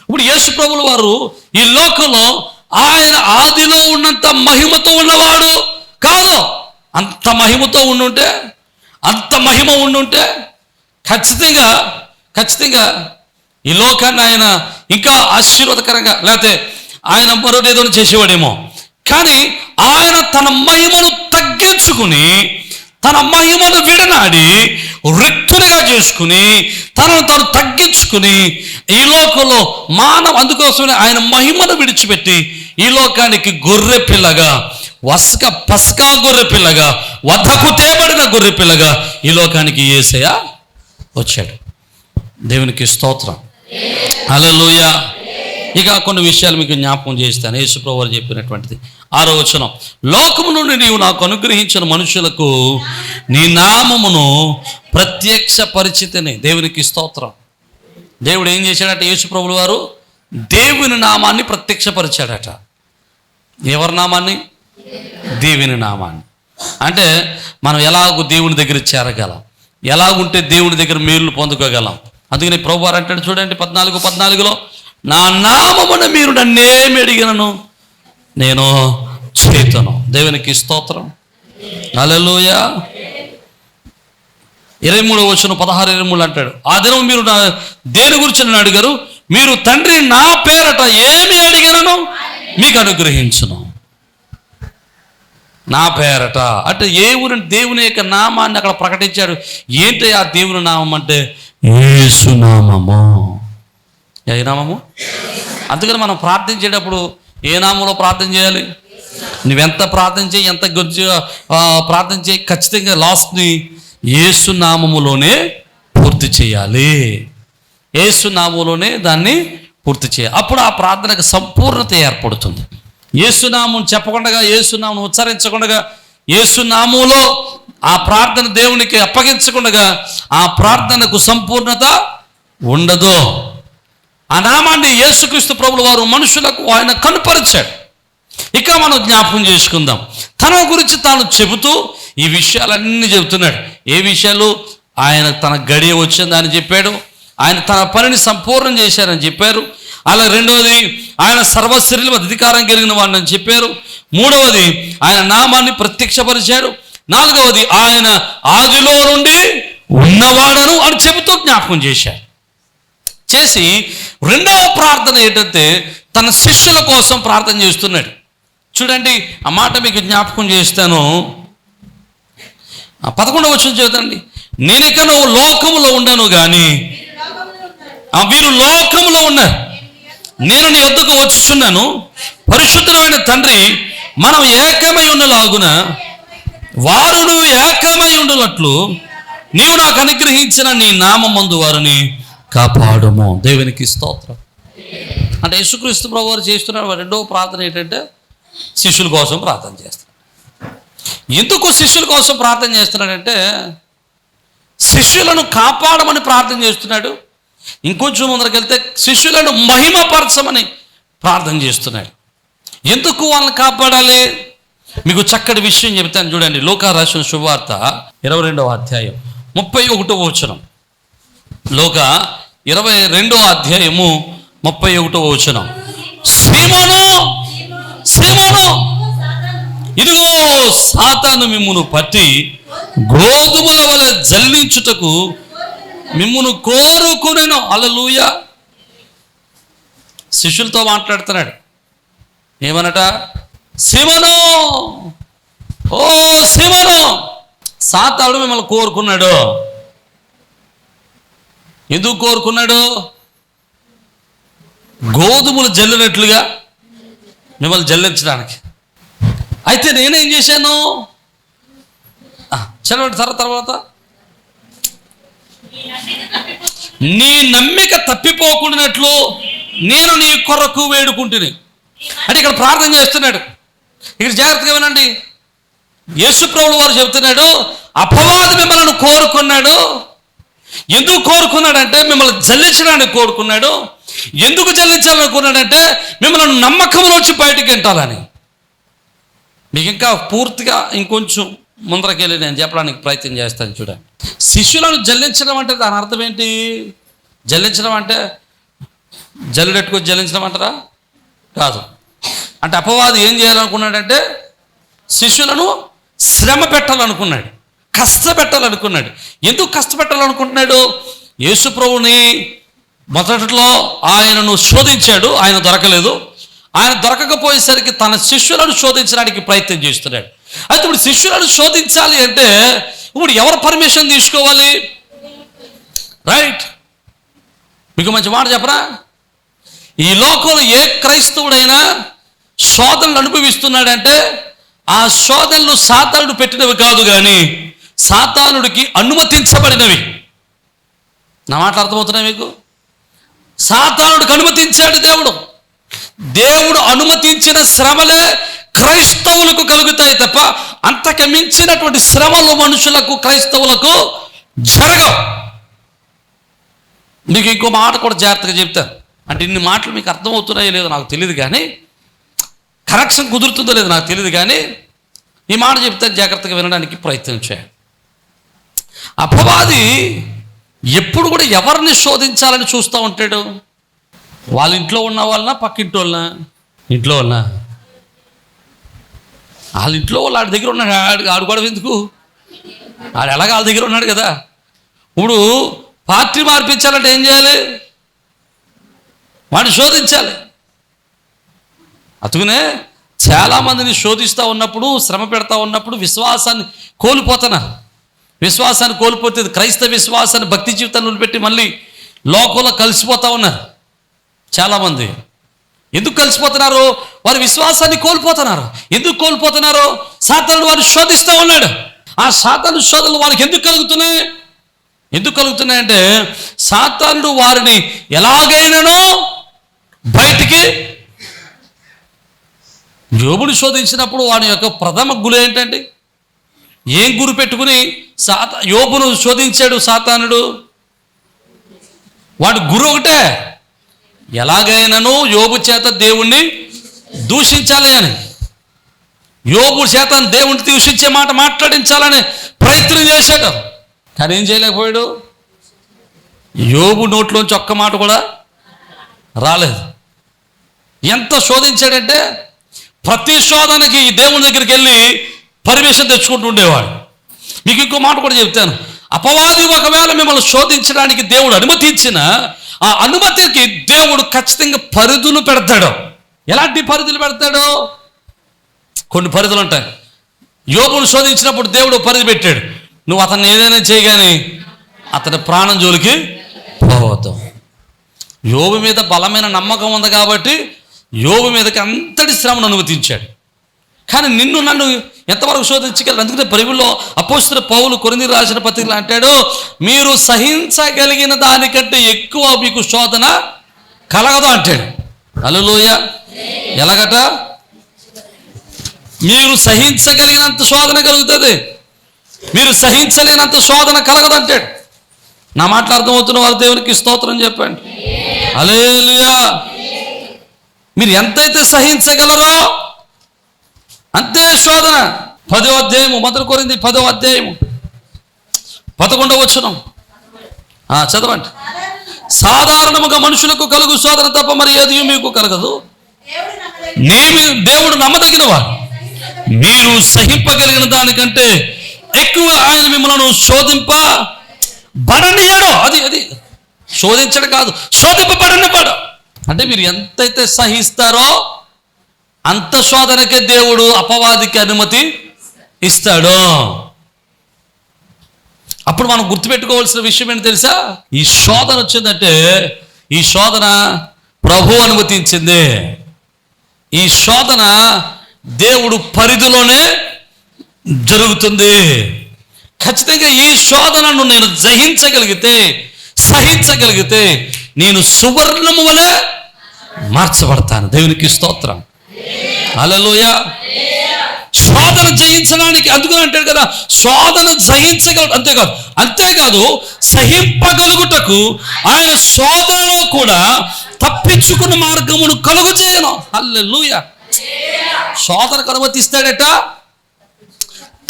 ఇప్పుడు యేసు ప్రభుల వారు ఈ లోకంలో ఆయన ఆదిలో ఉన్నంత మహిమతో ఉన్నవాడు కాదు. అంత మహిమతో ఉండుంటే, అంత మహిమ ఉండుంటే ఖచ్చితంగా ఈ లోకాన్ని ఆయన ఇంకా ఆశీర్వాదకరంగా, లేకపోతే ఆయన మరొకటి ఏదో చేసేవాడేమో. కానీ ఆయన తన మహిమను తగ్గించుకుని, తన మహిమను విడనాడి రిక్తునిగా చేసుకుని, తనను తాను తగ్గించుకుని ఈ లోకంలో అందుకోసమే ఆయన మహిమను విడిచిపెట్టి ఈ లోకానికి గొర్రె పిల్లగా, పస్కా గొర్రె పిల్లగా, వధకు తేబడిన గొర్రె పిల్లగా ఈ లోకానికి యేసయ్య వచ్చాడు. దేవునికి స్తోత్రం, హల్లెలూయా. ఇక కొన్ని విషయాలు మీకు జ్ఞాపకం చేస్తాను. యేసు ప్రభువు చెప్పినటువంటిది 6వ వచనం, లోకము నుండి నీవు నాకు అనుగ్రహించిన మనుషులకు నీ నామమును ప్రత్యక్ష పరిచితిని. దేవునికి స్తోత్రం. దేవుడు ఏం చేశాడట? యేసు ప్రభుల వారు దేవుని నామాన్ని ప్రత్యక్షపరిచాడట. ఎవరి నామాన్ని? దేవుని నామాన్ని. అంటే మనం ఎలాగో దేవుని దగ్గర చేరగలం, ఎలాగుంటే దేవుని దగ్గర మేలు పొందుకోగలం. అందుకని ప్రభువు వారు అంటాడు చూడండి 14:14, నా నామమున మీరు నన్నేమి అడిగినను నేను చేతును. దేవునికి స్తోత్రం, హల్లెలూయా. 23వ వచనం 16:23 అంటాడు, ఆ దినం మీరు దేని గురించి నన్ను అడిగారు? మీరు తండ్రి నా పేరట ఏమి అడిగినను మీకు అనుగ్రహించును. నా పేరట అంటే దేవుని యొక్క నామాన్ని అక్కడ ప్రకటించాడు. ఏంటి ఆ దేవుని నామం అంటే? యేసు నామము. ఏ నామము? అందుకని మనం ప్రార్థించేటప్పుడు ఏ నామంలో ప్రార్థన చేయాలి? నువ్వెంత ప్రార్థన చేయి, ఎంత ప్రార్థన చేయి, ఖచ్చితంగా లాస్ట్ని యేసు నామములోనే పూర్తి చేయాలి. యేసు నామములోనే దాన్ని పూర్తి చేయాలి. అప్పుడు ఆ ప్రార్థనకు సంపూర్ణత ఏర్పడుతుంది. యేసునామం చెప్పకుండా, యేసునామం ఉచ్చరించకుండా, యేసునామంలో ఆ ప్రార్థన దేవునికి అప్పగించకుండా ఆ ప్రార్థనకు సంపూర్ణత ఉండదు. ఆ నామాన్ని యేసుక్రీస్తు ప్రభుల వారు మనుషులకు ఆయన కనుపరిచాడు. ఇక మనం జ్ఞాపకం చేసుకుందాం. తన గురించి తాను చెబుతూ ఈ విషయాలన్నీ చెబుతున్నాడు. ఏ విషయాలు? ఆయన తన గడియ వచ్చిందని చెప్పాడు, ఆయన తన పనిని సంపూర్ణం చేశారని చెప్పారు. అలా రెండవది, ఆయన సర్వశరీరం అధికారం కలిగిన వాడిని చెప్పారు. మూడవది, ఆయన నామాన్ని ప్రత్యక్షపరిచాడు. నాలుగవది, ఆయన ఆదిలో నుండి ఉన్నవాడను అని చెబుతూ జ్ఞాపకం చేశాడు. చేసి రెండవ ప్రార్థన ఏంటంటే తన శిష్యుల కోసం ప్రార్థన చేస్తున్నాడు. చూడండి ఆ మాట మీకు జ్ఞాపకం చేస్తాను. 11వ వచనం చదువుతండి. నేనిక నువ్వు లోకములో ఉండను కానీ వీరు లోకములో ఉన్నారు, నేను నీ యొద్దకు వచ్చుచున్నాను. పరిశుద్ధమైన తండ్రి, మనం ఏకమై ఉండలాగున వారు నువ్వు ఏకమై ఉండనట్లు నీవు నాకు అనుగ్రహించిన నీ నామమందు వారిని కాపాడుము. దేవునికి స్తోత్రం. అంటే యేసుక్రీస్తు ప్రభువు వారు చేస్తున్నాడు. రెండవ ప్రార్థన ఏంటంటే శిష్యుల కోసం ప్రార్థన చేస్తున్నాడు. ఎందుకు శిష్యుల కోసం ప్రార్థన చేస్తున్నాడంటే శిష్యులను కాపాడమని ప్రార్థన చేస్తున్నాడు. ఇంకొంచెం ముందరకెళ్తే శిష్యులను మహిమపరచమని ప్రార్థన చేస్తున్నాడు. ఎందుకు వాళ్ళని కాపాడాలి? మీకు చక్కటి విషయం చెబుతాను చూడండి. లూకా రాసిన శుభవార్త 22వ అధ్యాయం 31వ వచనం. లూకా 22వ అధ్యాయము 31వ వచనం. సీమోను, సీమోను, ఇదిగో సాతాను మిమ్మును పట్టి గోధుమల వలె జల్లించుటకు మిమ్మును కోరుకునేను. హల్లెలూయా. శిష్యులతో మాట్లాడుతున్నాడు. ఏమనట? సీమోను, ఓ సీమోను, సాతానుడు మిమ్మల్ని కోరుకున్నాడు. ఎందుకు కోరుకున్నాడు? గోధుమలు జల్లినట్లుగా మిమ్మల్ని జల్లించడానికి. అయితే నేనేం చేశాను? చదవండి తర్వాత. నీ నమ్మిక తప్పిపోకుండానట్లు నేను నీ కొరకు వేడుకుంటుని. అంటే ఇక్కడ ప్రార్థన చేస్తున్నాడు. ఇక్కడ జాగ్రత్తగా వినండి. యేసు ప్రభువు వారు చెబుతున్నాడు, అపవాది మిమ్మల్ని కోరుకున్నాడు. ఎందుకు కోరుకున్నాడంటే మిమ్మల్ని జల్లించడానికి కోరుకున్నాడు. ఎందుకు జల్లించాలనుకున్నాడంటే మిమ్మల్ని నమ్మకంలోంచి బయటికి ఎంటాలని. మీకు ఇంకా పూర్తిగా ఇంకొంచెం ముందరకెళ్ళి నేను చెప్పడానికి ప్రయత్నం చేస్తాను. చూడండి, శిష్యులను జల్లించడం అంటే దాని అర్థం ఏంటి? జల్లించడం అంటే జల్లెడెట్టుకొని జలించడం అంటారా? కాదు. అంటే అపవాది ఏం చేయాలనుకున్నాడంటే శిష్యులను శ్రమ పెట్టాలనుకున్నాడు, కష్టపెట్టాలనుకున్నాడు. ఎందుకు కష్టపెట్టాలనుకుంటున్నాడు? యేసు ప్రభువుని మొదట్లో ఆయనను శోధించాడు, ఆయన దొరకలేదు. ఆయన దొరకకపోయేసరికి తన శిష్యులను శోధించడానికి ప్రయత్నం చేస్తున్నాడు. అయితే ఇప్పుడు శిష్యులను శోధించాలి అంటే ఇప్పుడు ఎవరు పర్మిషన్ తీసుకోవాలి? రైట్. మీకు మంచి మాట చెప్పరా? ఈ లోకంలో ఏ క్రైస్తవుడైనా శోధనలు అనుభవిస్తున్నాడంటే ఆ శోధనలు సాతానుడు పెట్టినవి కాదు, కానీ సాతానుడికి అనుమతించబడినవి. నా మాటలు అర్థమవుతున్నాయి మీకు? సాతానుడికి అనుమతించాడు దేవుడు. దేవుడు అనుమతించిన శ్రమలే క్రైస్తవులకు కలుగుతాయి తప్ప అంతకు మించినటువంటి శ్రమలు మనుషులకు, క్రైస్తవులకు జరగవు. మీకు ఇంకో మాట కూడా జాగ్రత్తగా చెప్తాను. అంటే ఇన్ని మాటలు మీకు అర్థమవుతున్నాయో లేదో నాకు తెలియదు, కానీ కరెక్షన్ కుదురుతుందో లేదో నాకు తెలియదు, కానీ ఈ మాట చెప్తే జాగ్రత్తగా వినడానికి ప్రయత్నం చేయండి. అపవాది ఎప్పుడు కూడా ఎవరిని శోధించాలని చూస్తూ ఉంటాడు? వాళ్ళ ఇంట్లో ఉన్న వాళ్ళనా, పక్కింటి వాళ్ళనా? ఇంట్లో వాళ్ళ. వాళ్ళ ఇంట్లో వాళ్ళు ఆడి దగ్గర ఉన్నాడు, ఆడు కూడా ఎందుకు? ఆడు ఎలాగ వాళ్ళ దగ్గర ఉన్నాడు కదా. ఇప్పుడు పార్టీ మార్పించాలంటే ఏం చేయాలి? వాడిని శోధించాలి. అతుకునే చాలామందిని శోధిస్తూ ఉన్నప్పుడు, శ్రమ పెడతా ఉన్నప్పుడు విశ్వాసాన్ని కోల్పోతున్నారు. విశ్వాసాన్ని కోల్పోతే క్రైస్తవ విశ్వాసాన్ని, భక్తి జీవితాన్ని పెట్టి మళ్ళీ లోకంలో కలిసిపోతూ ఉన్నారు చాలామంది. ఎందుకు కలిసిపోతున్నారు? వారి విశ్వాసాన్ని కోల్పోతున్నారు. ఎందుకు కోల్పోతున్నారు? సాతానుడు వారిని శోధిస్తూ ఉన్నాడు. ఆ సాతాను శోధనలు వారికి ఎందుకు కలుగుతున్నాయి? ఎందుకు కలుగుతున్నాయంటే సాతానుడు వారిని ఎలాగైనానో బయటికి. యోబుని శోధించినప్పుడు వాడి యొక్క ప్రథమ గురి ఏంటండి? ఏం గురి పెట్టుకుని యోబును శోధించాడు సాతానుడు? వాడి గురు ఒకటే, ఎలాగైనాను యోబు చేత దేవుణ్ణి దూషించాలి అని. యోబు చేత దేవుణ్ణి దూషించే మాట మాట్లాడించాలని ప్రయత్నం చేశాడు, కానీ ఏం చేయలేకపోయాడు. యోబు నోట్లోంచి ఒక్క మాట కూడా రాలేదు. ఎంత శోధించాడంటే ప్రతి శోధనకి దేవుని దగ్గరికి వెళ్ళి పర్మిషన్ తెచ్చుకుంటూ ఉండేవాడు. మీకు ఇంకో మాట కూడా చెప్తాను. అపవాది ఒకవేళ మిమ్మల్ని శోధించడానికి దేవుడు అనుమతించిన ఆ అనుమతికి దేవుడు ఖచ్చితంగా పరిధులు పెడతాడు. ఎలాంటి పరిధులు పెడతాడు? కొన్ని పరిధులు ఉంటాయి. యోబును శోధించినప్పుడు దేవుడు పరిధి పెట్టాడు, నువ్వు అతన్ని ఏదైనా చేయగానే అతని ప్రాణం జోలికి పోవద్దు. యోబు మీద బలమైన నమ్మకం ఉంది కాబట్టి యోబు మీదకి అంతటి శ్రమను అనుమతించాడు. కానీ నిన్ను నన్ను ఎంతవరకు శోధించగలరు? అందుకనే బైబిల్లో అపోస్తలుడైన పౌలు కొరింథీయులకు రాసిన పత్రికలో అంటాడు, మీరు సహించగలిగిన దానికంటే ఎక్కువ మీకు శోధన కలగదు అంటాడు. హల్లెలూయా. ఎలాగట? మీరు సహించగలిగినంత శోధన కలుగుతుంది, మీరు సహించలేనంత శోధన కలగదు అంటాడు. నా మాటలు అర్థమవుతున్న వారు దేవునికి స్తోత్రం చెప్పండి. హల్లెలూయా. మీరు ఎంతైతే సహించగలరో అంతే శోధన. 10వ అధ్యాయము, మొదటి కొరింథీ 10వ అధ్యాయము 11వ వచనం చదవండి. సాధారణముగా మనుషులకు కలుగు శోధన తప్ప మరి ఏది మీకు కలగదు. దేవుడు నమ్మదగిన వాడు, మీరు సహింపగలిగిన దానికంటే ఎక్కువ ఆయన మిమ్మల్ని శోధింపబడనియడు. అది శోధించడం కాదు, శోధింపబడనివ్వడు. అంటే మీరు ఎంతైతే సహిస్తారో అంత శోధనకే దేవుడు అపవాదికి అనుమతి ఇస్తాడు. అప్పుడు మనం గుర్తుపెట్టుకోవాల్సిన విషయం ఏంటి తెలుసా? ఈ శోధన వచ్చిందంటే ఈ శోధన ప్రభు అనుమతించింది. ఈ శోధన దేవుడు పరిధిలోనే జరుగుతుంది. ఖచ్చితంగా ఈ శోధనను నేను సహించగలిగితే నేను సువర్ణము వలె మార్చబడతాను. దేవునికి స్తోత్రం. హల్లెలూయా. శోధన జయించడానికి అందుకని అంటాడు కదా, శోధన జయించగలడు. అంతేకాదు సహింపగలుగుటకు ఆయన శోధనలో కూడా తప్పించుకున్న మార్గమును కలుగు చేయను. హల్లెలూయా. శోధనకు అనుమతిస్తాడట,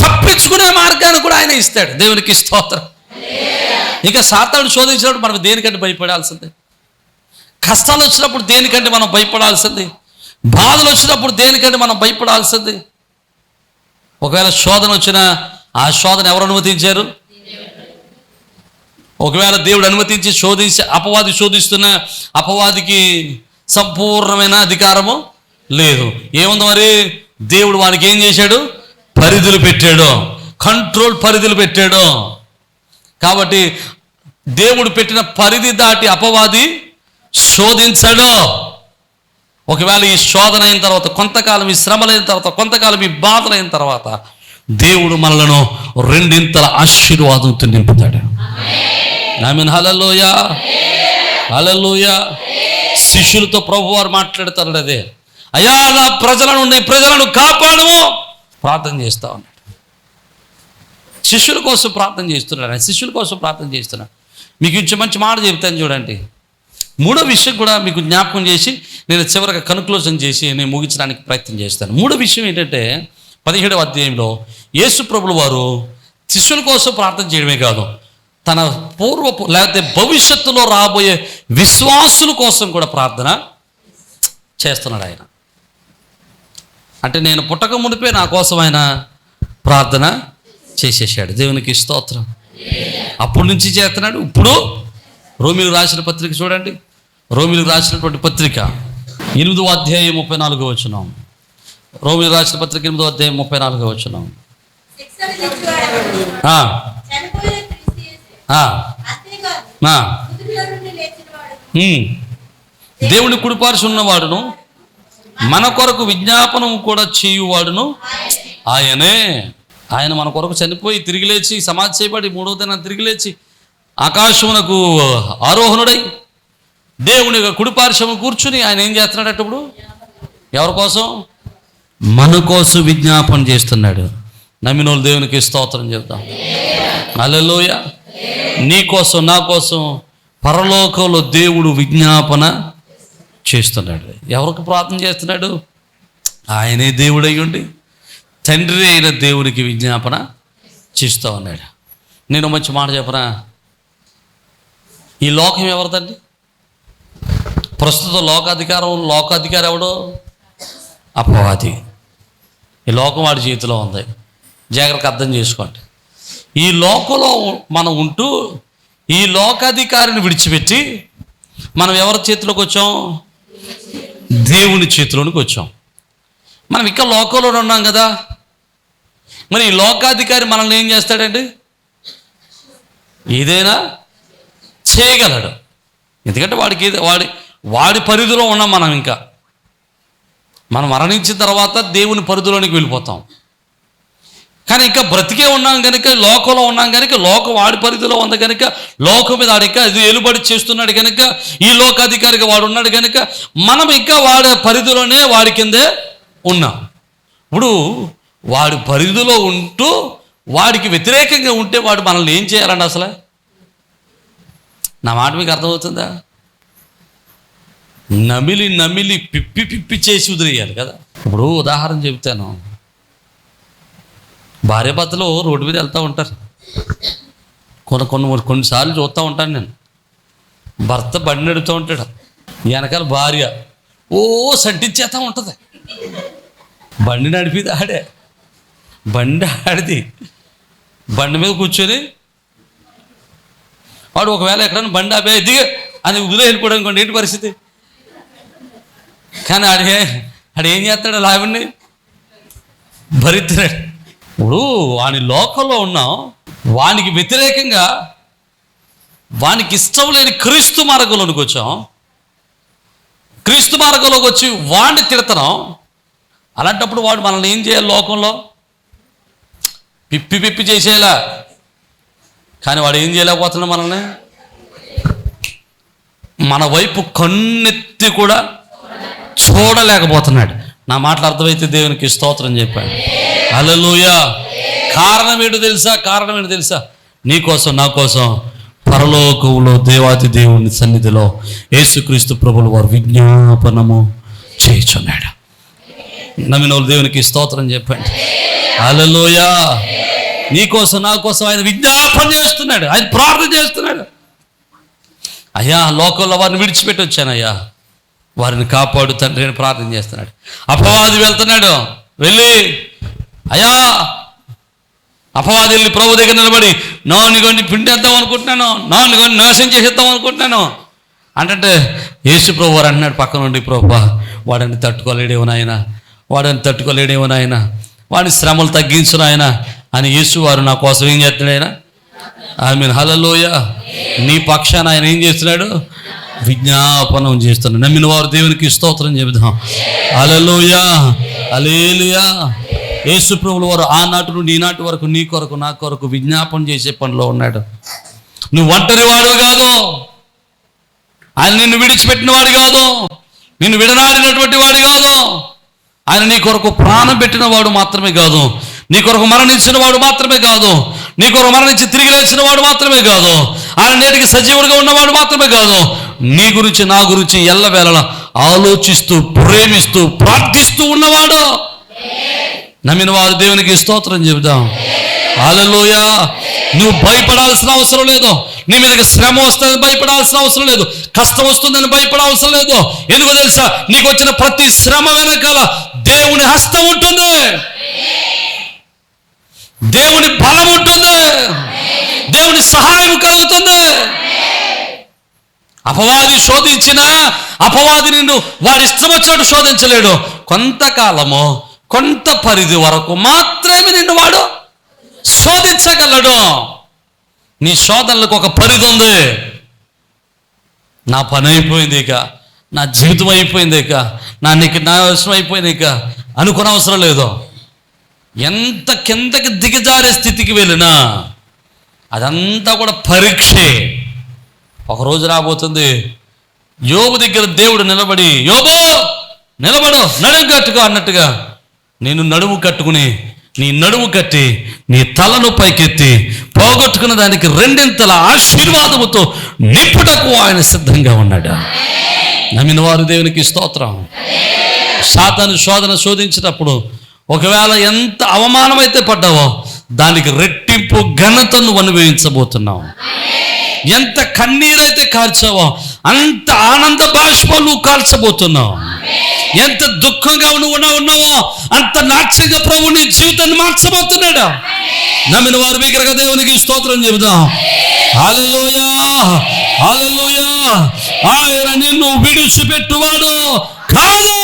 తప్పించుకునే మార్గాన్ని కూడా ఆయన ఇస్తాడు. దేవునికి స్తోత్రం. ఇక సాతానుడు శోధించినప్పుడు మనం దేనికంటే భయపడాల్సిందే? కష్టాలు వచ్చినప్పుడు దేనికంటే మనం భయపడాల్సింది? బాధలు వచ్చినప్పుడు దేనికంటే మనం భయపడాల్సింది? ఒకవేళ శోధన వచ్చినా ఆ శోధన ఎవరు అనుమతించారు? ఒకవేళ దేవుడు అనుమతించి శోధించి అపవాది శోధిస్తున్న అపవాదికి సంపూర్ణమైన అధికారము లేదు. ఏముంది మరి? దేవుడు వానికి ఏం చేశాడు? పరిధులు పెట్టాడు, కంట్రోల్ పరిధులు పెట్టాడు. కాబట్టి దేవుడు పెట్టిన పరిధి దాటి అపవాది శోధించడు. ఒకవేళ ఈ శోధన అయిన తర్వాత కొంతకాలం, ఈ శ్రమలైన తర్వాత కొంతకాలం, ఈ బాధలైన తర్వాత దేవుడు మనలను రెండింతల ఆశీర్వాదంతో నింపుతాడు. ఆమేన్. హల్లెలూయా, హల్లెలూయా. శిష్యులతో ప్రభువారు మాట్లాడుతారు, అదే అయ్యా నా ప్రజలను కాపాడము ప్రార్థన చేస్తా ఉన్నాడు. శిష్యుల కోసం ప్రార్థన చేస్తున్నాడు, శిష్యుల కోసం ప్రార్థన చేస్తున్నాడు. మీకు ఇంచు మంచి మాట చెప్తాను చూడండి. మూడో విషయం కూడా మీకు జ్ఞాపకం చేసి నేను చివరిగా కన్క్లూజన్ చేసి నేను ముగించడానికి ప్రయత్నం చేస్తాను. మూడో విషయం ఏంటంటే 17వ అధ్యాయంలో యేసు ప్రభుల వారు శిష్యుల కోసం ప్రార్థన చేయడమే కాదు, తన పూర్వపు లేకపోతే భవిష్యత్తులో రాబోయే విశ్వాసుల కోసం కూడా ప్రార్థన చేస్తున్నాడు ఆయన. అంటే నేను పుట్టక మునిపే నా కోసం ఆయన ప్రార్థన చేసేసాడు. దేవునికి స్తోత్రం. అప్పటి నుంచి చేస్తున్నాడు. ఇప్పుడు రోమీలకు రాసిన పత్రిక చూడండి, రోమీలకు రాసినటువంటి పత్రిక 8వ అధ్యాయం 34వ వచనం. రోమీలకు రాసిన పత్రిక 8వ అధ్యాయం 34వ వచనం. దేవుని కుడిపార్శ్వన ఉన్నవాడును మన కొరకు విజ్ఞాపనం కూడా చేయువాడును ఆయనే. ఆయన మన కొరకు చనిపోయి తిరిగి లేచి సమాధి చేయబడి మూడవ దినాన తిరిగి లేచి ఆకాశమునకు ఆరోహణుడై దేవుని కుడిపార్శ్వము కూర్చుని ఆయన ఏం చేస్తున్నాడు? ఇప్పుడు ఎవరి కోసం? మన కోసం విజ్ఞాపన చేస్తున్నాడు. నమ్మినోళ్ళు దేవునికి స్తోత్రం చెప్తాం. హల్లెలూయా. నీ కోసం నా కోసం పరలోకంలో దేవుడు విజ్ఞాపన చేస్తున్నాడు. ఎవరికి ప్రార్థన చేస్తున్నాడు? ఆయనే దేవుడు అయ్యుండి తండ్రి అయిన దేవునికి విజ్ఞాపన చేస్తూ ఉన్నాడు. నేను మంచి మాట చెప్పనా? ఈ లోకం ఎవరిదండి? ప్రస్తుత లోకాధికారి ఎవడో? అపవాది. ఈ లోకం వాడి చేతిలో ఉంది. జాగ్రత్తగా అర్థం చేసుకోండి. ఈ లోకంలో మనం ఉంటూ ఈ లోకాధికారిని విడిచిపెట్టి మనం ఎవరి చేతిలోకి వచ్చాం? దేవుని చేతిలోనికి వచ్చాం. మనం ఇంకా లోకంలోనే ఉన్నాం కదా. మరి ఈ లోకాధికారి మనల్ని ఏం చేస్తాడండి? ఏదైనా చేయగలడు. ఎందుకంటే వాడి పరిధిలో ఉన్నాం మనం. ఇంకా మనం మరణించిన తర్వాత దేవుని పరిధిలోనికి వెళ్ళిపోతాం. కానీ ఇంకా బ్రతికే ఉన్నాం కనుక, లోకంలో ఉన్నాం కనుక, లోకం వాడి పరిధిలో ఉంది కనుక, లోకం మీద ఆడిక అది ఏలుబడి చేస్తున్నాడు కనుక, ఈ లోకాధికారిగా వాడు ఉన్నాడు కనుక మనం ఇంకా వాడి పరిధిలోనే వాడి కిందే ఉన్నాం. ఇప్పుడు వాడి పరిధిలో ఉంటూ వాడికి వ్యతిరేకంగా ఉంటే వాడు మనల్ని ఏం చేయాలండి? అసలు నా మాట మీకు అర్థమవుతుందా? నమిలి పిప్పి చేసి వదిలేయాలి కదా. ఇప్పుడు ఉదాహరణ చెబుతాను. భార్యాభర్తలు రోడ్డు మీద వెళ్తూ ఉంటారు. కొన్నిసార్లు చూస్తూ ఉంటాను నేను. భర్త బండి నడుపుతూ ఉంటాడు, వెనకాల భార్య సంటించేస్తూ ఉంటుంది. బండి నడిపిది ఆడే, బండి ఆడిది. బండి మీద కూర్చొని వాడు ఒకవేళ ఎక్కడైనా బండి ఆపే దిగ అని వదిలే వెళ్ళిపోవడం అనుకోండి, ఏంటి పరిస్థితి? కానీ ఆడు ఏం చేస్తాడు? లాభండి భరిస్తున్నాడు. ఇప్పుడు వాని లోకంలో ఉన్నాం, వానికి వ్యతిరేకంగా వానికి ఇష్టం లేని క్రీస్తు మార్గంలోనికి వచ్చాం. క్రీస్తు మార్గంలోకి వచ్చి వాడిని తిడతాం. అలాంటప్పుడు వాడు మనల్ని ఏం చేయాలి? లోకంలో పిప్పి చేసేలా. కానీ వాడు ఏం చేయలేకపోతున్నాడు? మనల్ని మన వైపు కన్నెత్తి కూడా చూడలేకపోతున్నాడు. నా మాటలు అర్థమైతే దేవునికి స్తోత్రం చెప్పాడు. హల్లెలూయా. కారణం ఏంటో తెలుసా? నీ కోసం నా కోసం పరలోకంలో దేవాతి దేవుని సన్నిధిలో యేసుక్రీస్తు ప్రభువుల వారు విజ్ఞాపనము చేయుచున్నాడు. నమ్మిన వాళ్ళు దేవునికి స్తోత్రం చెప్పండి. హల్లెలూయా. నీ కోసం నా కోసం ఆయన విజ్ఞాపన చేస్తున్నాడు, ఆయన ప్రార్థన చేస్తున్నాడు. అయ్యా లోకంలో వారిని విడిచిపెట్టి వచ్చానయ్యా, వారిని కాపాడు తండ్రి అని ప్రార్థన చేస్తున్నాడు. అపవాది వెళ్తున్నాడు, వెళ్ళి అయ్యా అపవాది వెళ్ళి ప్రభు దగ్గర నిలబడి నానుగొని పిండేద్దాం అనుకుంటున్నాను, నానుగొని నాశనం చేసేద్దాం అనుకుంటున్నాను అంటే యేసు ప్రభు వారు అంటున్నాడు పక్క నుండి, ప్రభువా వాడిని తట్టుకోలేడేమో నాయన, వాడిని తట్టుకోలేడేమో నాయన, వాడిని శ్రమలు తగ్గించు నాయన అని యేసు వారు నా కోసం ఏం చేస్తున్నాడు ఆయన? ఆమేన్, హల్లెలూయా. నీ పక్షాన ఆయన ఏం చేస్తున్నాడు? విజ్ఞాపనం చేస్తున్నాడు. నమ్మిన వారు దేవునికి స్తోత్రం చెబుదాం. హల్లెలూయా, హల్లెలూయా. యేసు ప్రభువు వారు ఆనాటి నుండి ఈనాటి వరకు నీ కొరకు నా కొరకు విజ్ఞాపన చేసే పనిలో ఉన్నాడు. నువ్వు ఒంటరి వాడు కాదు, ఆయన నిన్ను విడిచిపెట్టిన వాడు కాదు, నిన్ను విడనాడినటువంటి వాడు కాదు. ఆయన నీ కొరకు ప్రాణం పెట్టిన వాడు మాత్రమే కాదు, నీ కొరకు మరణించిన వాడు మాత్రమే కాదు, నీ కొరకు మరణించి తిరిగి లేచిన వాడు మాత్రమే కాదు, ఆయన నేటికి సజీవుడిగా ఉన్నవాడు మాత్రమే కాదు, నీ గురించి నా గురించి ఎల్లవేళలా ఆలోచిస్తూ ప్రేమిస్తూ ప్రార్థిస్తూ ఉన్నవాడు. నమ్మిన వారు దేవునికి స్తోత్రం చెబుదాం. హల్లెలూయా. నువ్వు భయపడాల్సిన అవసరం లేదు, నీ మీదకి శ్రమ వస్తుందని భయపడాల్సిన అవసరం లేదు, కష్టం వస్తుందని భయపడాల్సిన లేదు. ఎందుకో తెలుసా? నీకు వచ్చిన ప్రతి శ్రమ వెనకాల దేవుని హస్తం ఉంటుంది, దేవుని బలం ఉంటుంది, దేవుని సహాయం కలుగుతుంది. అపవాది శోధించిన అపవాది నిన్ను వాడి ఇష్టం వచ్చినట్టు శోధించలేడు. కొంతకాలము కొంత పరిధి వరకు మాత్రమే నిన్ను వాడు శోధించగలడు. నీ శోధనలకు ఒక పరిధి ఉంది. నా పని అయిపోయింది ఇక, నా జీవితం అయిపోయింది ఇక, నా అవసరం అయిపోయింది ఇక అనుకునే అవసరం లేదు. ఎంత కిందకి దిగజారే స్థితికి వెళ్ళినా అదంతా కూడా పరీక్షే. ఒకరోజు రాబోతుంది, యోబు దగ్గర దేవుడు నిలబడి, యోబు నిలబడు, నడుము కట్టుకో అన్నట్టుగా నేను నడుము కట్టుకుని నీ నడుము కట్టి నీ తలను పైకెత్తి పోగొట్టుకున్న దానికి రెండింతల ఆశీర్వాదముతో నింపుటకు ఆయన సిద్ధంగా ఉన్నాడు. నమ్మిన వారు దేవునికి స్తోత్రం. సాతాను శోధించినప్పుడు ఒకవేళ ఎంత అవమానమైతే పడ్డావో దానికి రెట్టింపు ఘనత నువ్వు అనుభవించబోతున్నావు. ఎంత కన్నీరైతే కార్చావో అంత ఆనంద బాష్పాలు నువ్వు కార్చబోతున్నావు. ఎంత దుఃఖంగా నువ్వు ఉన్నావో అంత నాట్యంగా ప్రభు నీ జీవితాన్ని మార్చబోతున్నాడు. నమ్మిన వారు బిగ్గరగా దేవునికి స్తోత్రం చెబుదాం. హల్లెలూయా, హల్లెలూయా. ఆయన నిన్ను విడిచిపెట్టువాడు కాదు.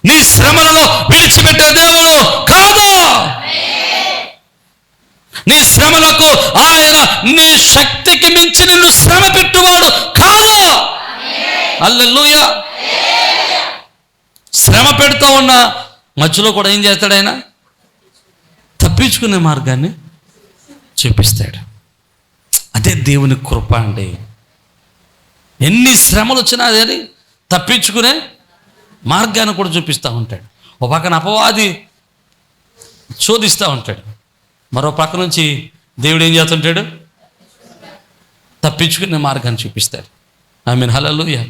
నీ శ్రమలలో విడిచిపెట్టే దేవుడు కాదు. నీ శ్రమలకు ఆయన నీ శక్తికి మించి నిన్ను శ్రమ పెట్టువాడు కాదు. హల్లెలూయా. శ్రమ పెడుతూ ఉన్న మధ్యలో కూడా ఏం చేస్తాడు ఆయన? తప్పించుకునే మార్గాన్ని చూపిస్తాడు. అదే దేవుని కృప అండి. ఎన్ని శ్రమలు వచ్చినా అదే తప్పించుకునే మార్గాన్ని కూడా చూపిస్తూ ఉంటాడు. ఒక పక్కన అపవాది శోధిస్తూ ఉంటాడు, మరో పక్క నుంచి దేవుడు ఏం చేస్తుంటాడు? తప్పించుకునే మార్గాన్ని చూపిస్తాడు. ఆమేన్, హల్లెలూయా.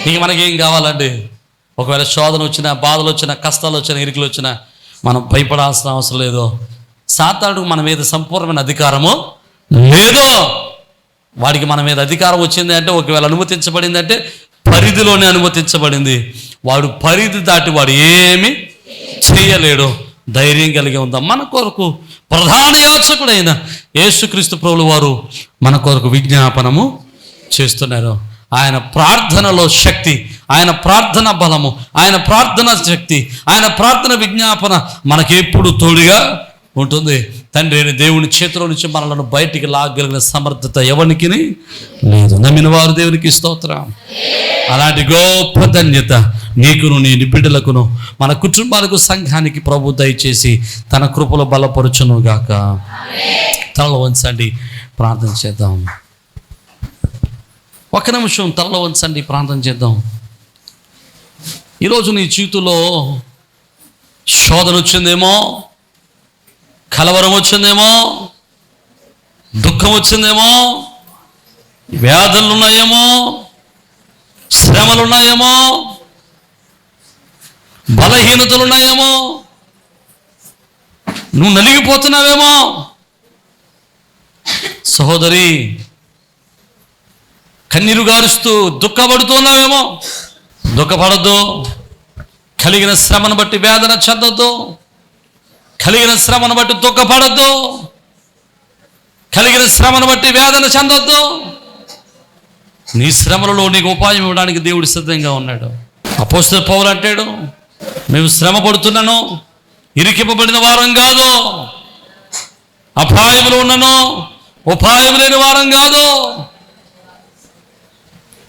ఇక మనకేం కావాలండి? ఒకవేళ శోధన వచ్చినా, బాధలు వచ్చినా, కష్టాలు వచ్చినా, ఇరుకులు వచ్చినా మనం భయపడాల్సిన అవసరం లేదు. సాతానుడికి మన మీద సంపూర్ణమైన అధికారము లేదు. వాడికి మన మీద అధికారం వచ్చింది అంటే, ఒకవేళ అనుమతించబడింది అంటే పరిధిలోనే అనుమతించబడింది. వాడు పరిధి దాటి వాడు ఏమి చేయలేడు. ధైర్యం కలిగి ఉందాం. మన కొరకు ప్రధాన యాజకుడైన యేసుక్రీస్తు ప్రభువు వారు మన కొరకు విజ్ఞాపనము చేస్తున్నారు. ఆయన ప్రార్థనలో శక్తి, ఆయన ప్రార్థన బలము, ఆయన ప్రార్థన శక్తి, ఆయన ప్రార్థన విజ్ఞాపన మనకి ఎప్పుడు తోడుగా ఉంటుంది. తండ్రి అయిన దేవుని చేతిలో నుంచి మనలను బయటికి లాగలిగిన సమర్థత ఎవరికి లేదు. నమ్మిన వారు దేవునికి స్తోత్రం. అలాంటి గొప్ప ధన్యత నీకును, నీ బిడ్డలకును, మన కుటుంబాలకు, సంఘానికి ప్రభు దయచేసి తన కృపలో బలపరుచును గాక. తలలో వంచండి, ప్రార్థన చేద్దాం. ఒక్క నిమిషం తలలో వంచండి, ప్రార్థన చేద్దాం. ఈరోజు నీ జీవితంలో శోధన వచ్చిందేమో, కలవరం వచ్చిందేమో, దుఃఖం వచ్చిందేమో, వ్యాధులు ఉన్నాయేమో, శ్రమలు ఉన్నాయేమో, బలహీనతలు ఉన్నాయేమో, నువ్వు నలిగిపోతున్నావేమో. సహోదరి, కన్నీరు గారుస్తూ దుఃఖపడుతున్నావేమో, దుఃఖపడద్దు. కలిగిన శ్రమను బట్టి వేదన చెందొద్దు, కలిగిన శ్రమను బట్టి దుఃఖపడద్దు, కలిగిన శ్రమను బట్టి వేదన చెందొద్దు. నీ శ్రమలలో నీకు ఉపాయం ఇవ్వడానికి దేవుడు సిద్ధంగా ఉన్నాడు. అపోస్తలుడు పౌలు అంటాడు, మేము శ్రమ పడుతున్నాను, ఇరికింపబడిన వారం కాదు, అపాయములు ఉన్నను ఉపాయం లేని వారం కాదు,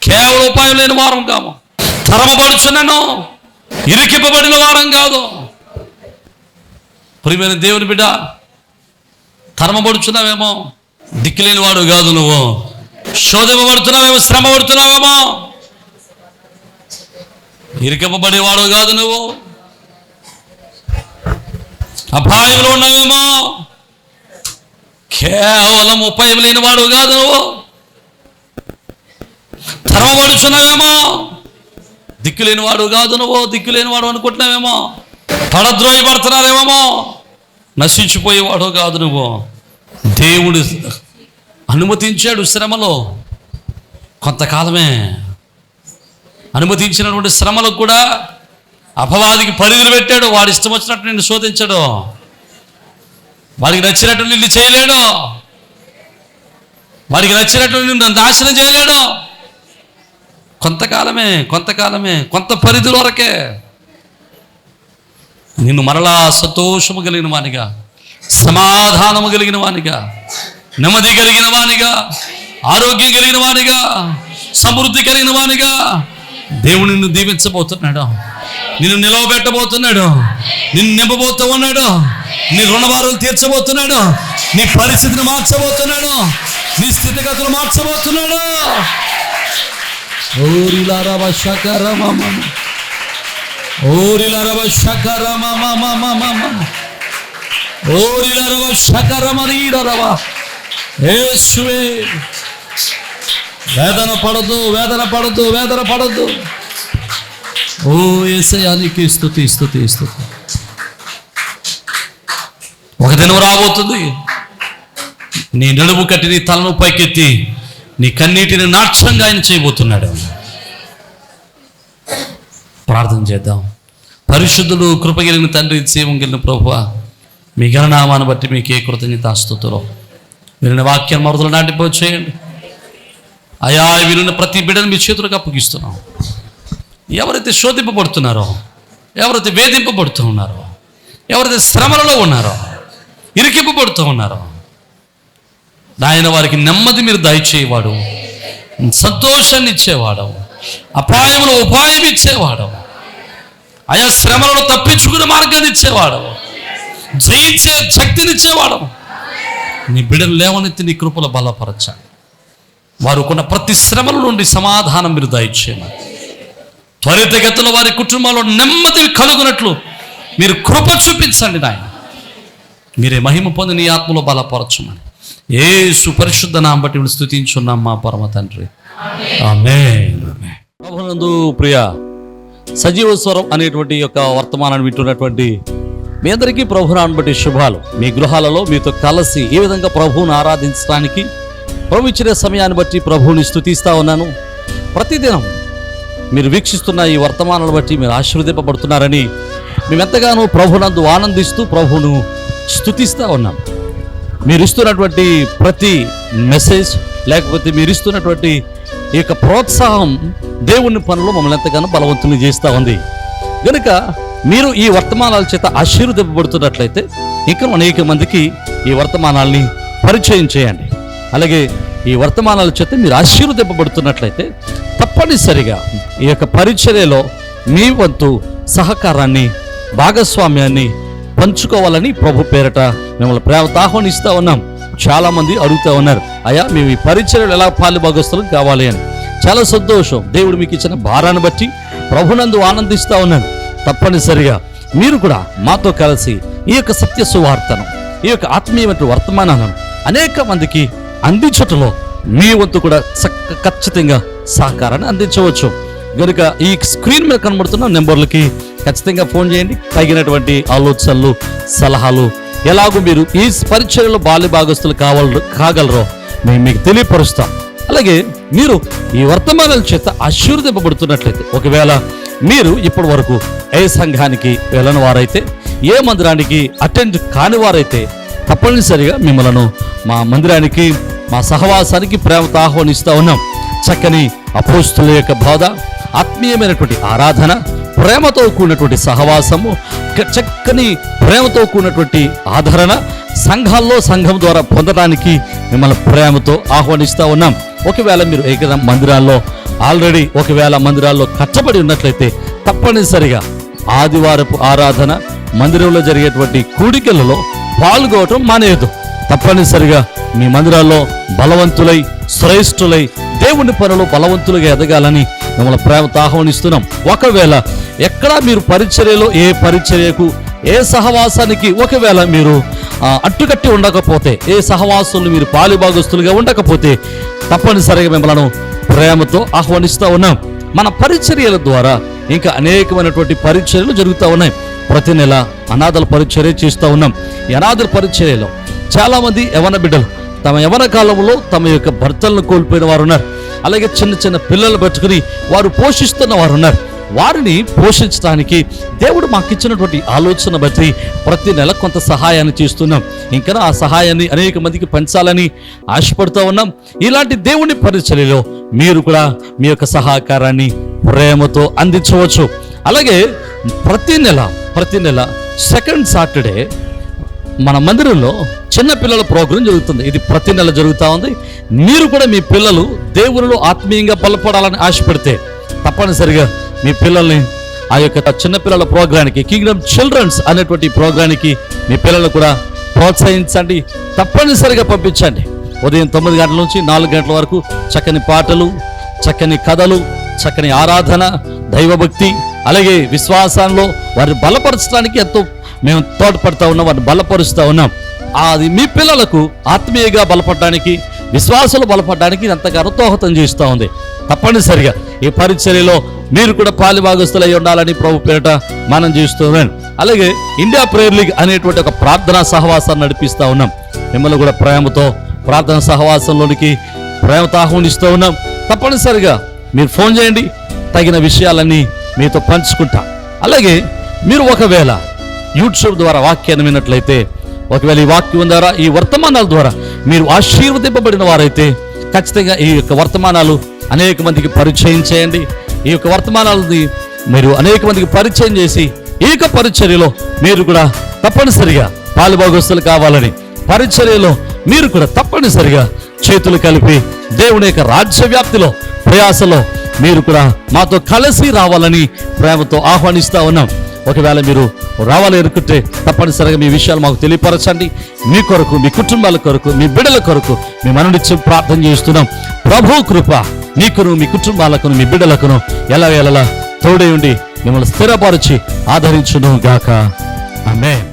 కేవలం ఉపాయం లేని వారం కాము. తరమపడుచున్నాను, ఇరికింపబడిన వారం కాదు. ప్రియమైన దేవుని బిడ్డ, తరమపడుచున్నావేమో, దిక్కులేని వాడు కాదు నువ్వు. శోధింపబడుతున్నావేమో, శ్రమ పడుతున్నావేమో, ఇరికింపబడేవాడు కాదు నువ్వు. అపాయంలో ఉన్నావేమో, కేవలం ఉపాయం లేని వాడు కాదు నువ్వు. తరమపడుచున్నావేమో, దిక్కులేని వాడు కాదు నువ్వు. దిక్కులేని వాడు అనుకుంటున్నావేమో, పడద్రోయపడుతున్నావేమో, నశించిపోయేవాడు కాదు నువ్వు. దేవుడు అనుమతించాడు శ్రమలో, కొంతకాలమే. అనుమతించినటువంటి శ్రమలకు కూడా అపవాదికి పరిధులు పెట్టాడు. వాడి ఇష్టం వచ్చినట్టు నిన్ను శోధించాడు, వాడికి నచ్చినట్టు నిన్ను చేయలేడు, వాడికి నచ్చినట్టు నిన్ను నాశనం చేయలేడు. కొంతకాలమే, కొంత పరిధుల వరకే. నిన్ను మరలా సంతోషము కలిగిన వానిగా, సమాధానము కలిగిన వానిగా, నెమ్మది కలిగిన వానిగా, ఆరోగ్యం కలిగిన వానిగా, సమృద్ధి కలిగిన వానిగా దేవుడు నిన్ను దీవించబోతున్నాడు, నిన్ను నిలవబెట్టబోతున్నాడు, నిన్ను నింపబోతూ ఉన్నాడు, నీ రుణభారాలు తీర్చబోతున్నాడు, నీ పరిస్థితిని మార్చబోతున్నాడు, నీ స్థితిగతులు మార్చబోతున్నాడు. ఓరిలారవ శకరమమ, ఓరిలారవ శకరమమ, ఓరిలారవ శకరమరీడరవ. యేసువే, వేదన పడదు, వేదన పడదు, వేదన పడదు. ఓ యేసయ్యానికి స్తుతి, స్తుతి, స్తుతి. ఒక దినం రాబోతుంది, నీ నడుము కట్టి నీ తలను పైకెత్తి నీ కన్నీటిని నాట్యంగా ఆయన చేయబోతున్నాడు. ప్రార్థన చేద్దాం. పరిశుద్ధుడు, కృపగలిగిన తండ్రి, జీవం కలిగిన ప్రభువా, మీ ఘననామాన్ని బట్టి మీకే కృతజ్ఞతాస్తుతులు. వినిన వాక్యం మరుదులు నాటిపోయి చేయండి అయా. వినిన ప్రతి బిడ్డను మీ చేతులకు అప్పగిస్తున్నాం. ఎవరైతే శోధింపబడుతున్నారో, ఎవరైతే వేధింపబడుతూ ఉన్నారో, ఎవరైతే శ్రమలలో ఉన్నారో, ఇరికింపబడుతూ ఉన్నారో, ఆయన వారికి నెమ్మది మీరు దయచేవాడు, సంతోషాన్ని ఇచ్చేవాడు, అపాయములు ఉపాయం ఇచ్చేవాడు, ఆయా శ్రమలను తప్పించుకునే మార్గాన్ని ఇచ్చేవాడు, జయించే శక్తినిచ్చేవాడు. నీ బిడ్డలు లేవనెత్తి నీ కృపలో బలపరచాలి. వారు కొన్న ప్రతి శ్రమల నుండి సమాధానం మీరు దయచేయమని, త్వరితగతిలో వారి కుటుంబాల్లో నెమ్మది కలుగునట్లు మీరు కృప చూపించండి నాయన. మీరే మహిమ పొంది నీ ఆత్మలో బలపరచమని యేసు పరిశుద్ధ నామం బట్టి స్తుతించున్నాం మా పరమ తండ్రి, ఆమేన్. ప్రభునందు ప్రియ సజీవ స్వరం అనేటువంటి యొక్క వర్తమానాన్ని వింటున్నటువంటి మీ అందరికీ ప్రభునామం బట్టి శుభాలు. మీ గృహాలలో మీతో కలిసి ఈ విధంగా ప్రభువును ఆరాధించడానికి ప్రభు ఇచ్చిన సమయాన్ని బట్టి ప్రభువుని స్తుతిస్తూ ఉన్నాను. ప్రతిదినం మీరు వీక్షిస్తున్న ఈ వర్తమానాలను బట్టి మీరు ఆశీర్వదింపబడుతున్నారని మేమెంతగానో ప్రభునందు ఆనందిస్తూ ప్రభువును స్తుతిస్తూ ఉన్నాం. మీరు ఇస్తున్నటువంటి ప్రతి మెసేజ్, లేకపోతే మీరు ఇస్తున్నటువంటి ఈ యొక్క ప్రోత్సాహం దేవుని పనులు మమ్మల్ని ఎంతగానో బలవంతుని చేస్తూ ఉంది. కనుక మీరు ఈ వర్తమానాల చేత ఆశీర్వదింపబడుతున్నట్లయితే ఇంకా అనేక మందికి ఈ వర్తమానాల్ని పరిచయం చేయండి. అలాగే ఈ వర్తమానాల చేత మీరు ఆశీర్వదింపబడుతున్నట్లయితే తప్పనిసరిగా ఈ యొక్క పరిచర్యలో మీ వంతు సహకారాన్ని, భాగస్వామ్యాన్ని పంచుకోవాలని ప్రభు పేరట మిమ్మల్ని ప్రేమతో ఆహ్వానిస్తూ ఉన్నాం. చాలామంది అడుగుతూ ఉన్నారు, అయ్యా మేము ఈ పరిచర్యలు ఎలా పాలుభాగస్తులు కావాలి అని. చాలా సంతోషం. దేవుడు మీకు ఇచ్చిన భారాన్ని బట్టి ప్రభునందు ఆనందిస్తూ ఉన్నాను. తప్పనిసరిగా మీరు కూడా మాతో కలిసి ఈ యొక్క సత్య సువార్తను, ఈ యొక్క ఆత్మీయమైన వర్తమానాలను అనేక మందికి అందించటంలో మీ వంతు కూడా ఖచ్చితంగా సహకారాన్ని అందించవచ్చు. కనుక ఈ స్క్రీన్ మీద కనబడుతున్న నెంబర్లకి ఖచ్చితంగా ఫోన్ చేయండి. తగినటువంటి ఆలోచనలు, సలహాలు, ఎలాగో మీరు ఈ పరిచర్యలో బాల్య భాగస్తులు కాగలరో మేము మీకు తెలియపరుస్తాం. అలాగే మీరు ఈ వర్తమానాల చేత ఆశీర్వదింపబడుతున్నట్లయితే, ఒకవేళ మీరు ఇప్పటి వరకు ఏ సంఘానికి వెళ్ళని వారైతే, ఏ మందిరానికి అటెండ్ కాని వారైతే తప్పనిసరిగా మిమ్మలను మా మందిరానికి, మా సహవాసానికి ప్రేమతో ఆహ్వానిస్తూ ఉన్నాం. చక్కని అపోస్తుల యొక్క బోధ, ఆత్మీయమైనటువంటి ఆరాధన, ప్రేమతో కూడినటువంటి సహవాసము, చక్కని ప్రేమతో కూడినటువంటి ఆదరణ సంఘం ద్వారా పొందడానికి మిమ్మల్ని ప్రేమతో ఆహ్వానిస్తూ ఉన్నాం. ఒకవేళ మీరు ఏకైనా మందిరాల్లో ఆల్రెడీ మందిరాల్లో కట్టబడి ఉన్నట్లయితే తప్పనిసరిగా ఆదివారపు ఆరాధన, మందిరంలో జరిగేటువంటి కూడికలలో పాల్గొనటం మానేయదు. తప్పనిసరిగా మీ మందిరాల్లో బలవంతులై, శ్రేష్ఠులై, దేవుని పనులు బలవంతులుగా ఎదగాలని మిమ్మల్ని ప్రేమతో ఆహ్వానిస్తున్నాం. ఒకవేళ ఎక్కడా మీరు పరిచర్యలో, ఏ పరిచర్యకు, ఏ సహవాసానికి ఒకవేళ మీరు అట్టుకట్టి ఉండకపోతే, ఏ సహవాసంలో మీరు పాలుభాగస్తులుగా ఉండకపోతే తప్పనిసరిగా మిమ్మల్ని ప్రేమతో ఆహ్వానిస్తూ ఉన్నాం. మన పరిచర్యల ద్వారా ఇంకా అనేకమైనటువంటి పరిచర్యలు జరుగుతూ ఉన్నాయి. ప్రతి నెల అనాథల పరిచర్య చేస్తూ ఉన్నాం. ఈ అనాథల పరిచర్యలో చాలామంది యవన బిడ్డలు తమ యవన కాలంలో తమ యొక్క భర్తలను కోల్పోయిన వారు ఉన్నారు. అలాగే చిన్న చిన్న పిల్లలు పెట్టుకుని వారు పోషిస్తున్న వారు ఉన్నారు. వారిని పోషించడానికి దేవుడు మాకు ఇచ్చినటువంటి ఆలోచన బట్టి ప్రతి నెల కొంత సహాయాన్ని చేస్తున్నాం. ఇంకా ఆ సహాయాన్ని అనేక మందికి పంచాలని ఆశపడుతూ ఉన్నాం. ఇలాంటి దేవుని పరిచర్యలో మీరు కూడా మీ యొక్క సహకారాన్ని ప్రేమతో అందించవచ్చు. అలాగే ప్రతి నెల సెకండ్ సాటర్డే మన మందిరంలో చిన్న పిల్లల ప్రోగ్రాం జరుగుతుంది. ఇది ప్రతి నెల జరుగుతూ ఉంది. మీరు కూడా మీ పిల్లలు దేవునిలో ఆత్మీయంగా బలపడాలని ఆశపడితే తప్పనిసరిగా మీ పిల్లల్ని ఆ యొక్క చిన్నపిల్లల ప్రోగ్రానికి, కింగ్డమ్ చిల్డ్రన్స్ అనేటువంటి ప్రోగ్రానికి మీ పిల్లలు కూడా ప్రోత్సహించండి. తప్పనిసరిగా పంపించండి. ఉదయం 9 గంటల నుంచి 4 గంటల వరకు చక్కని పాటలు, చక్కని కథలు, చక్కని ఆరాధన, దైవభక్తి, అలాగే విశ్వాసంలో వారిని బలపరచడానికి ఎంతో మేము తోడ్పడుతూ ఉన్నాం, వారిని బలపరుస్తూ ఉన్నాం. అది మీ పిల్లలకు ఆత్మీయంగా బలపడడానికి, విశ్వాసాలు బలపడడానికి ఎంతగానో దోహదం చేస్తూ ఉంది. తప్పనిసరిగా ఈ పరిచర్యలో మీరు కూడా పాలిభాగస్తులై ఉండాలని ప్రభు పేరిట మనం చేస్తున్నాం. అలాగే ఇండియా ప్రేయర్ లీగ్ అనేటువంటి ఒక ప్రార్థనా సహవాసాన్ని నడిపిస్తూ ఉన్నాం. మిమ్మల్ని కూడా ప్రేమతో ప్రార్థనా సహవాసంలోనికి ప్రేమతో ఆహ్వానిస్తూ ఉన్నాం. తప్పనిసరిగా మీరు ఫోన్ చేయండి, తగిన విషయాలన్నీ మీతో పంచుకుంటా. అలాగే మీరు ఒకవేళ యూట్యూబ్ ద్వారా వాక్యాన్ని విన్నట్లయితే, ఒకవేళ ఈ వాక్యం ద్వారా, ఈ వర్తమానాల ద్వారా మీరు ఆశీర్వదింపబడిన వారైతే ఖచ్చితంగా ఈ యొక్క వర్తమానాలు అనేక మందికి పరిచయం చేయండి. ఈ యొక్క వర్తమానాలని మీరు అనేక మందికి పరిచయం చేసి ఈ యొక్క పరిచర్యలో మీరు కూడా తప్పనిసరిగా పాలుభాగస్తులు కావాలని, పరిచర్యలో మీరు కూడా తప్పనిసరిగా చేతులు కలిపి దేవుని యొక్క రాజ్య వ్యాప్తిలో ప్రయాసలో మీరు కూడా మాతో కలిసి రావాలని ప్రేమతో ఆహ్వానిస్తూ ఉన్నాం. ఒకవేళ మీరు రావాలి అనుకుంటే తప్పనిసరిగా మీ విషయాలు మాకు తెలియపరచండి. మీ కొరకు, మీ కుటుంబాల కొరకు, మీ బిడ్డల కొరకు మేము అనునిత్యం ప్రార్థన చేస్తున్నాం. ప్రభు కృప మీకును, మీ కుటుంబాలకును, మీ బిడ్డలకును ఎలా తోడై ఉండి మిమ్మల్ని స్థిరపరిచి ఆదరించును గాక. ఆమేన్.